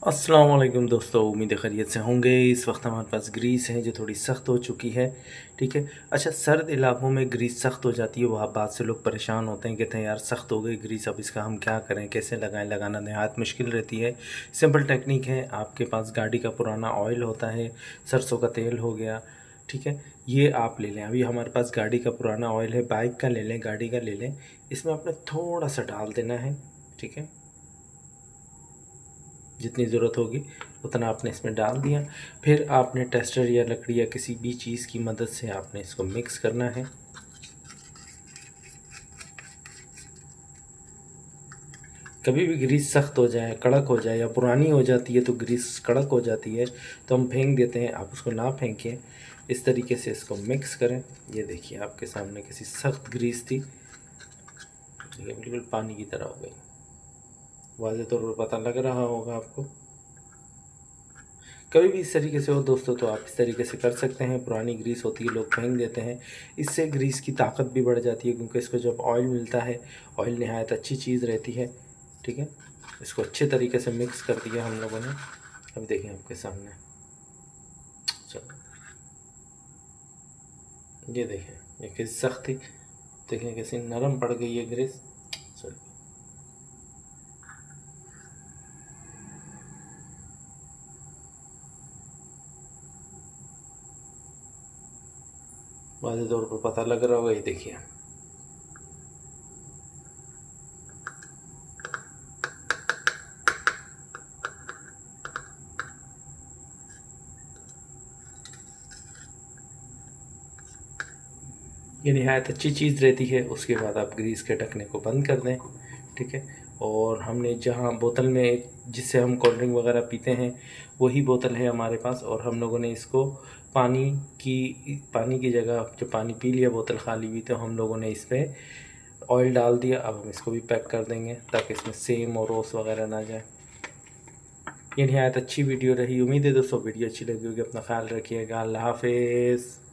अस्सलाम वालेकुम दोस्तों, उम्मीद है खैरियत से होंगे। इस वक्त हमारे पास ग्रीस है जो थोड़ी सख्त हो चुकी है। ठीक है। अच्छा, सर्द इलाकों में ग्रीस सख्त हो जाती है, वहाँ बात से लोग परेशान होते हैं, कहते हैं यार सख्त हो गई ग्रीस, अब इसका हम क्या करें, कैसे लगाएं। लगाना नहायत मुश्किल रहती है। सिंपल टेक्निक है, आपके पास गाड़ी का पुराना ऑयल होता है, सरसों का तेल हो गया, ठीक है, ये आप ले लें। अभी हमारे पास गाड़ी का पुराना ऑयल है, बाइक का ले लें, गाड़ी का ले लें। इसमें आपने थोड़ा सा डाल देना है, ठीक है, जितनी ज़रूरत होगी उतना आपने इसमें डाल दिया। फिर आपने टेस्टर या लकड़ी या किसी भी चीज़ की मदद से आपने इसको मिक्स करना है। कभी भी ग्रीस सख्त हो जाए, कड़क हो जाए या पुरानी हो जाती है तो ग्रीस कड़क हो जाती है तो हम फेंक देते हैं। आप उसको ना फेंकें, इस तरीके से इसको मिक्स करें। ये देखिए आपके सामने किसी सख्त ग्रीस थी, ये बिल्कुल पानी की तरह हो गई। वाज़ेह तौर पर पता लग रहा होगा आपको। कभी भी इस तरीके से हो दोस्तों तो आप इस तरीके से कर सकते हैं। पुरानी ग्रीस होती है, लोग फेंक देते हैं, इससे ग्रीस की ताकत भी बढ़ जाती है, क्योंकि इसको जब ऑयल मिलता है, ऑयल नहायत अच्छी चीज़ रहती है। ठीक है, इसको अच्छे तरीके से मिक्स कर दिया हम लोगों ने। अब देखें आपके सामने, चलो ये देखें, ये कैसी सख्त थी, देखें कैसी नरम पड़ गई है ग्रीस। चलो वाज़ेह तौर पर पता लग रहा होगा, ये देखिए। ये नहायत अच्छी चीज़ रहती है। उसके बाद आप ग्रीस के ढकने को बंद कर दें, ठीक है। और हमने जहाँ बोतल में, जिससे हम कोल्ड ड्रिंक वगैरह पीते हैं, वही बोतल है हमारे पास, और हम लोगों ने इसको पानी की जगह, जब पानी पी लिया बोतल खाली हुई, तो हम लोगों ने इस पर ऑयल डाल दिया। अब हम इसको भी पैक कर देंगे ताकि इसमें सेम और रोस वगैरह ना जाए। ये नहायत अच्छी वीडियो रही। उम्मीद है दोस्तों वीडियो अच्छी लगी होगी। अपना ख्याल रखिएगा। अल्लाह हाफिज़।